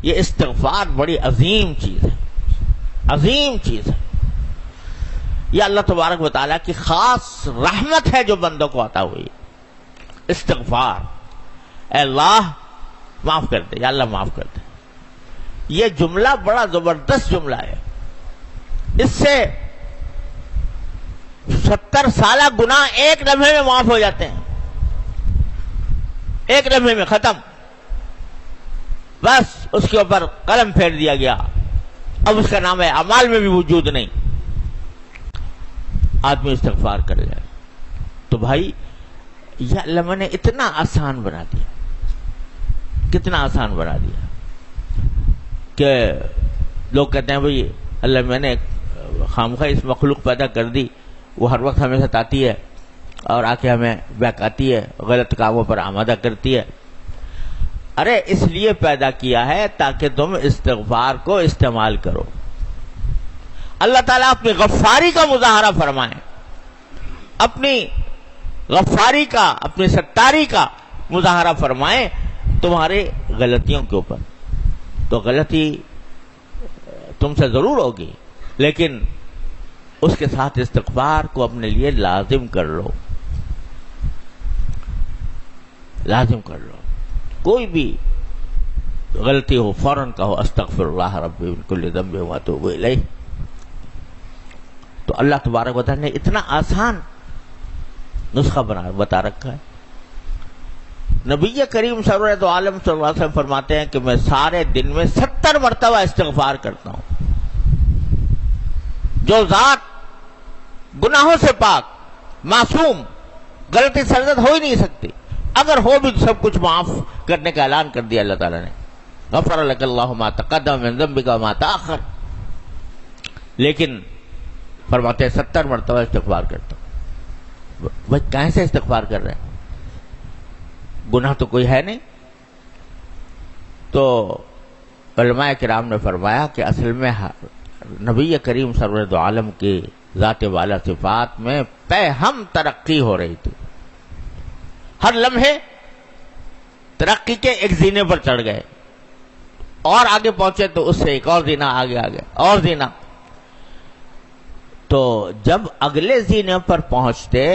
یہ استغفار بڑی عظیم چیز ہے، عظیم چیز ہے. یہ اللہ تبارک و تعالیٰ کی خاص رحمت ہے جو بندوں کو عطا ہوئی. استغفار، اے اللہ معاف کر دے، یا اللہ معاف کر دے. یہ جملہ بڑا زبردست جملہ ہے. اس سے 70 سالہ گناہ ایک لمحے میں معاف ہو جاتے ہیں، ایک لمحے میں ختم. بس اس کے اوپر قلم پھیر دیا گیا، اب اس کا نام ہے اعمال میں بھی وجود نہیں. آدمی استغفار کر جائے تو بھائی یہ اللہ نے اتنا آسان بنا دیا، کتنا آسان بنا دیا کہ لوگ کہتے ہیں بھائی اللہ میں نے خامخواہ اس مخلوق پیدا کر دی، وہ ہر وقت ہمیں ستاتی ہے اور آ کے ہمیں بہکاتی ہے، غلط کاموں پر آمادہ کرتی ہے. ارے اس لیے پیدا کیا ہے تاکہ تم استغفار کو استعمال کرو. اللہ تعالیٰ اپنی غفاری کا مظاہرہ فرمائے، اپنی غفاری کا، اپنی ستاری کا مظاہرہ فرمائے تمہارے غلطیوں کے اوپر. تو غلطی تم سے ضرور ہوگی، لیکن اس کے ساتھ استغفار کو اپنے لیے لازم کر لو، لازم کر لو. کوئی بھی غلطی ہو فوراً کہو استغفر اللہ ربی من کل ذنب واتوب الیہ. تو اللہ تبارک و تعالیٰ نے اتنا آسان نسخہ بتا رکھا ہے. نبی کریم سرورت عالم صلی اللہ علیہ وسلم فرماتے ہیں کہ میں سارے دن میں 70 مرتبہ استغفار کرتا ہوں. جو ذات گناہوں سے پاک، معصوم، غلطی سرزد ہو ہی نہیں سکتی، اگر ہو بھی تو سب کچھ معاف کرنے کا اعلان کر دیا اللہ تعالیٰ نے. غفر لک اللہ ما تقدم من ذنبک وما تاخر. لیکن فرماتے ہیں 70 مرتبہ استغفار کرتا ہوں. بھائی کہیں سے استغفار کر رہے ہیں؟ گناہ تو کوئی ہے نہیں. تو علماء کرام نے فرمایا کہ اصل میں نبی کریم سرورت عالم کی ذات والا صفات میں پہ ہم ترقی ہو رہی تھی. ہر لمحے ترقی کے ایک زینے پر چڑھ گئے، اور آگے پہنچے تو اس سے ایک اور زینہ آگے اور زینہ. تو جب اگلے زینے پر پہنچتے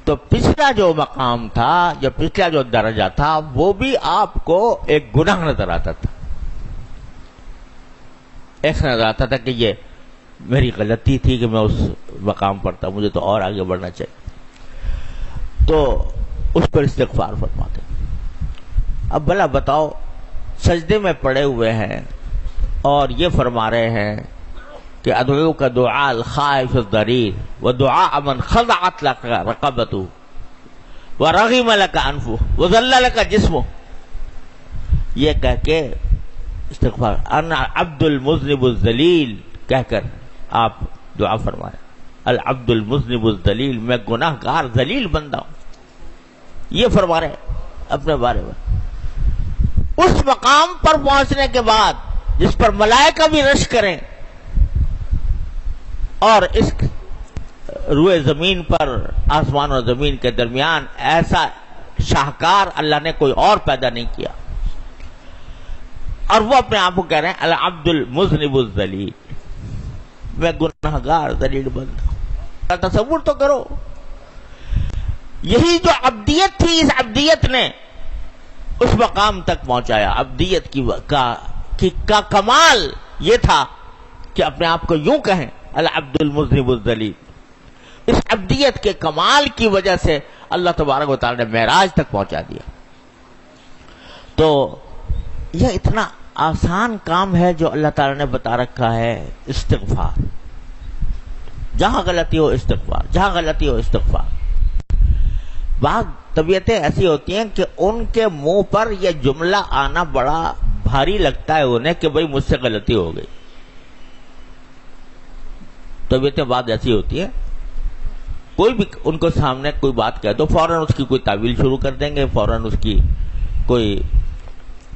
تو پچھلا جو مقام تھا، جو پچھلا جو درجہ تھا، وہ بھی آپ کو ایک گناہ نظر آتا تھا. ایسا نظر آتا تھا کہ یہ میری غلطی تھی کہ میں اس مقام پر تھا، مجھے تو اور آگے بڑھنا چاہیے. تو اس پر استغفار فرماتے. اب بھلا بتاؤ، سجدے میں پڑے ہوئے ہیں اور یہ فرما رہے ہیں کہ ادعو کا دعاء الخائف الضریر ودعاء من خضعت لك رقبته ورغم لك انفه وذل لك جسمه. یہ کہہ کے استغفار، انا عبد المذنب الذلیل کہہ کر آپ دعا فرمائیں. العبد المذنب الذلیل، میں گناہ گار ذلیل بندہ ہوں. یہ فرما رہے اپنے بارے میں. اس مقام پر پہنچنے کے بعد جس پر ملائکہ بھی رش کریں اور اس روئے زمین پر، آسمان اور زمین کے درمیان ایسا شاہکار اللہ نے کوئی اور پیدا نہیں کیا، اور وہ اپنے آپ کو کہہ رہے ہیں العبد المذنب الذلیل، میں گناہ گار ذلیل بندہ ہوں. تصور تو کرو، یہی جو عبدیت تھی، اس عبدیت نے اس مقام تک پہنچایا. عبدیت کا کمال یہ تھا کہ اپنے آپ کو یوں کہیں العبد المذنب الذلیل. اس عبدیت کے کمال کی وجہ سے اللہ تبارک و تعالی نے معراج تک پہنچا دیا. تو یہ اتنا آسان کام ہے جو اللہ تعالی نے بتا رکھا ہے. استغفار، جہاں غلطی ہو استغفار، جہاں غلطی ہو استغفار. بعض طبیعتیں ایسی ہوتی ہیں کہ ان کے منہ پر یہ جملہ آنا بڑا بھاری لگتا ہے انہیں کہ بھئی مجھ سے غلطی ہو گئی. طبیعتیں بعض ایسی ہوتی ہیں، کوئی بھی ان کو سامنے کوئی بات کہہ دو فوراً اس کی کوئی تعویل شروع کر دیں گے، فوراً اس کی کوئی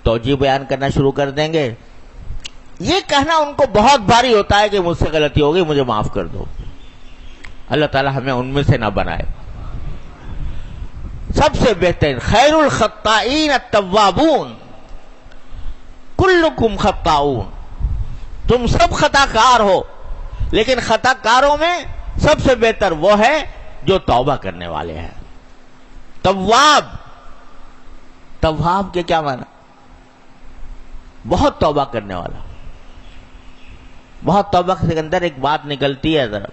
توجیہ بیان کرنا شروع کر دیں گے. یہ کہنا ان کو بہت بھاری ہوتا ہے کہ مجھ سے غلطی ہو گئی، مجھے معاف کر دو. اللہ تعالی ہمیں ان میں سے نہ بنائے. سب سے بہترین خیر الخطائین التوابون. کلکم خطاؤن، تم سب خطا کار ہو، لیکن خطا کاروں میں سب سے بہتر وہ ہے جو توبہ کرنے والے ہیں۔ تواب، تواب کے کیا معنی؟ بہت توبہ کرنے والا۔ بہت توبہ کے اندر ایک بات نکلتی ہے ذرا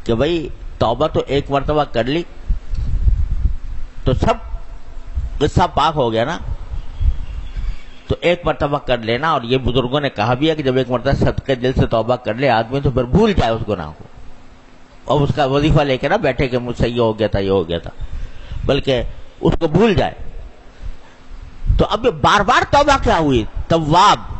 کہ بھائی توبہ تو ایک مرتبہ کر لی تو سب قصہ پاک ہو گیا نا، تو ایک مرتبہ کر لینا۔ اور یہ بزرگوں نے کہا بھی ہے کہ جب ایک مرتبہ صدقے دل سے توبہ کر لے آدمی تو پھر بھول جائے اس گناہ کو، اور اس کا وظیفہ لے کے نہ بیٹھے کہ مجھ سے یہ ہو گیا تھا، یہ ہو گیا تھا، بلکہ اس کو بھول جائے۔ تو اب یہ بار بار توبہ کیا ہوئی؟ تواب،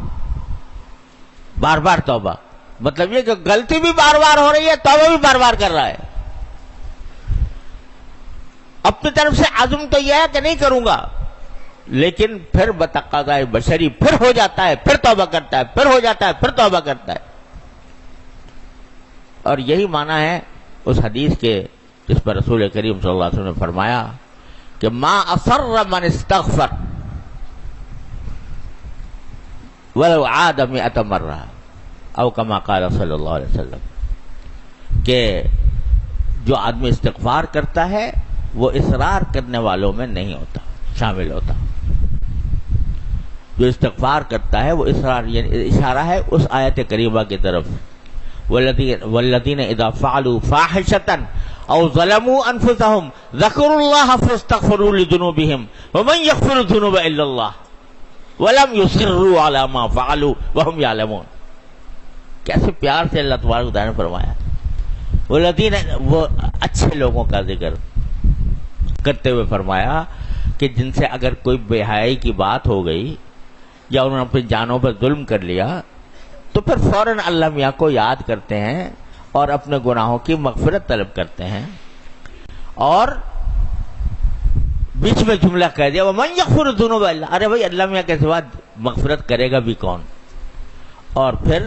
بار بار توبہ، مطلب یہ کہ غلطی بھی بار بار ہو رہی ہے، توبہ بھی بار بار کر رہا ہے۔ اپنی طرف سے عزم تو یہ ہے کہ نہیں کروں گا، لیکن پھر بتقاضائے بشری پھر ہو جاتا ہے، پھر توبہ کرتا ہے، پھر ہو جاتا ہے، پھر توبہ کرتا ہے۔ اور یہی معنی ہے اس حدیث کے جس پر رسول کریم صلی اللہ علیہ وسلم نے فرمایا کہ ما اصر من استغفر ولو عاد 100 مرہ، او کما قال صلی اللہ علیہ وسلم، کہ جو آدمی استغفار کرتا ہے وہ اصرار کرنے والوں میں نہیں ہوتا، شامل ہوتا۔ جو استغفار کرتا ہے وہ اصرار، یعنی اشارہ ہے اس آیت کریمہ کی طرف، والذین اذا فعلوا فاحشۃ او ظلموا انفسهم ذکروا اللہ فاستغفروا لذنوبهم ومن یغفر الذنوب الا اللہ ولم یصروا علی ما فعلوا وهم یعلمون۔ کیسے پیار سے اللہ تبارک و تعالیٰ نے فرمایا، والذین، وہ اچھے لوگوں کا ذکر کرتے ہوئے فرمایا کہ جن سے اگر کوئی بے حیائی کی بات ہو گئی یا انہوں نے اپنی جانوں پر ظلم کر لیا تو پھر فوراً اللہ میاں کو یاد کرتے ہیں اور اپنے گناہوں کی مغفرت طلب کرتے ہیں، اور بیچ میں جملہ کہہ دیا وَمَن يَغْفِرُ الذُّنُوبَ إِلَّا اللَّهُ، ارے بھائی اللہ میاں کے سوا مغفرت کرے گا بھی کون؟ اور پھر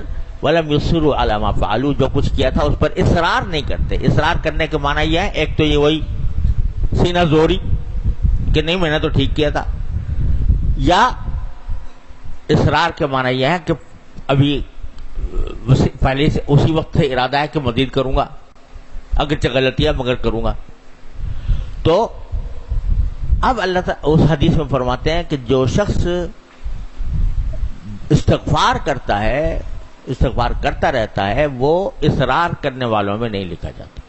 وَلَمْ يُصِرُّوا عَلَىٰ مَا فَعَلُوا، جو کچھ کیا تھا اس پر اصرار نہیں کرتے۔ اصرار کرنے کے معنی یہ ہے، ایک تو یہ وہی سینہ زوری کہ نہیں میں نے تو ٹھیک کیا تھا، یا اصرار کے معنی یہ ہے کہ ابھی پہلے سے اسی وقت سے ارادہ ہے کہ مزید کروں گا، اگرچہ غلطی ہے مگر کروں گا۔ تو اب اللہ تعالیٰ اس حدیث میں فرماتے ہیں کہ جو شخص استغفار کرتا ہے، استغفار کرتا رہتا ہے، وہ اصرار کرنے والوں میں نہیں لکھا جاتا،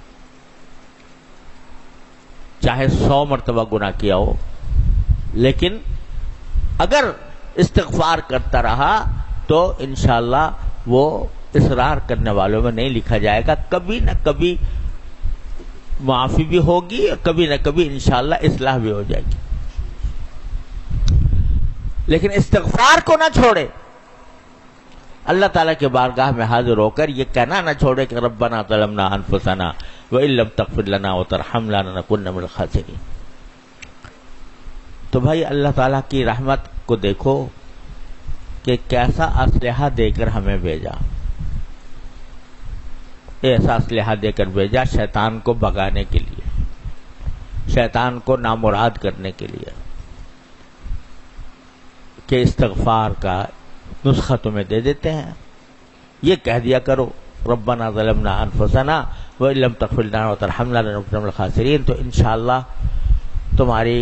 چاہے 100 مرتبہ گناہ کیا ہو، لیکن اگر استغفار کرتا رہا تو انشاءاللہ وہ اصرار کرنے والوں میں نہیں لکھا جائے گا۔ کبھی نہ کبھی معافی بھی ہوگی اور کبھی نہ کبھی انشاءاللہ اصلاح بھی ہو جائے گی، لیکن استغفار کو نہ چھوڑے، اللہ تعالیٰ کے بارگاہ میں حاضر ہو کر یہ کہنا نہ چھوڑے کہ ربنا ظلمنا انفسنا وان لم تغفر لنا وترحمنا لنکن من الخاسرین۔ تو بھائی اللہ تعالیٰ کی رحمت کو دیکھو کہ کیسا اسلحہ دے کر ہمیں بھیجا، ایسا اسلحہ دے کر بھیجا شیطان کو بھگانے کے لیے، شیطان کو نامراد کرنے کے لیے، کہ استغفار کا نسخہ تمہیں دے دیتے ہیں، یہ کہہ دیا کرو ربنا ظلمنا انفسنا وان لم تغفر لنا وترحمنا لنکن من الخاسرین۔ تو انشاءاللہ تمہاری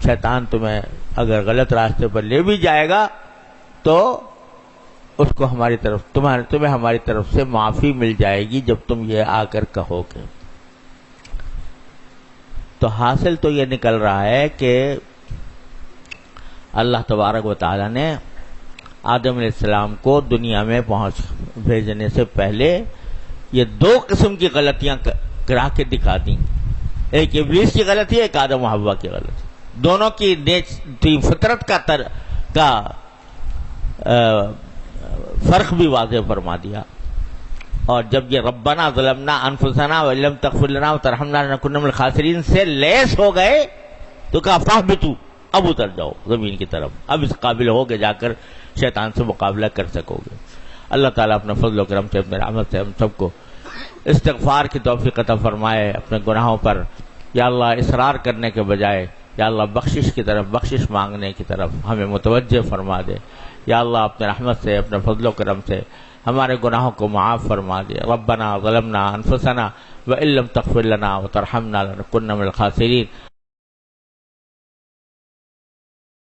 شیطان تمہیں اگر غلط راستے پر لے بھی جائے گا تو اس کو ہماری طرف تمہیں ہماری طرف سے معافی مل جائے گی جب تم یہ آ کر کہو گے۔ تو حاصل تو یہ نکل رہا ہے کہ اللہ تبارک و تعالی نے آدم علیہ السلام کو دنیا میں بھیجنے سے پہلے یہ 2 قسم کی غلطیاں کرا کے دکھا دیں، ایک ابلیس کی غلطی ہے، ایک آدم و حوا کی غلطی، دونوں کی فطرت کا فرق بھی واضح فرما دیا۔ اور جب یہ ربنا ظلمنا انفسنا وان لم تغفر لنا وترحمنا لنکن من الخاسرین سے لیس ہو گئے تو کہا فاہبطوا، اب اتر جاؤ زمین کی طرف، اب اس قابل ہو کہ جا کر شیطان سے مقابلہ کر سکو گے۔ اللہ تعالیٰ اپنے فضل و کرم سے، اپنے رحمت سے ہم سب کو استغفار کی توفیق عطا فرمائے اپنے گناہوں پر۔ یا اللہ اصرار کرنے کے بجائے یا اللہ بخشش کی طرف، بخشش مانگنے کی طرف ہمیں متوجہ فرما دے. یا اللہ اپنے رحمت سے، اپنے فضل و کرم سے ہمارے گناہوں کو معاف فرما دے. ربنا ظلمنا انفسنا وان لم تغفر لنا وترحمنا لنكن من الخاسرین.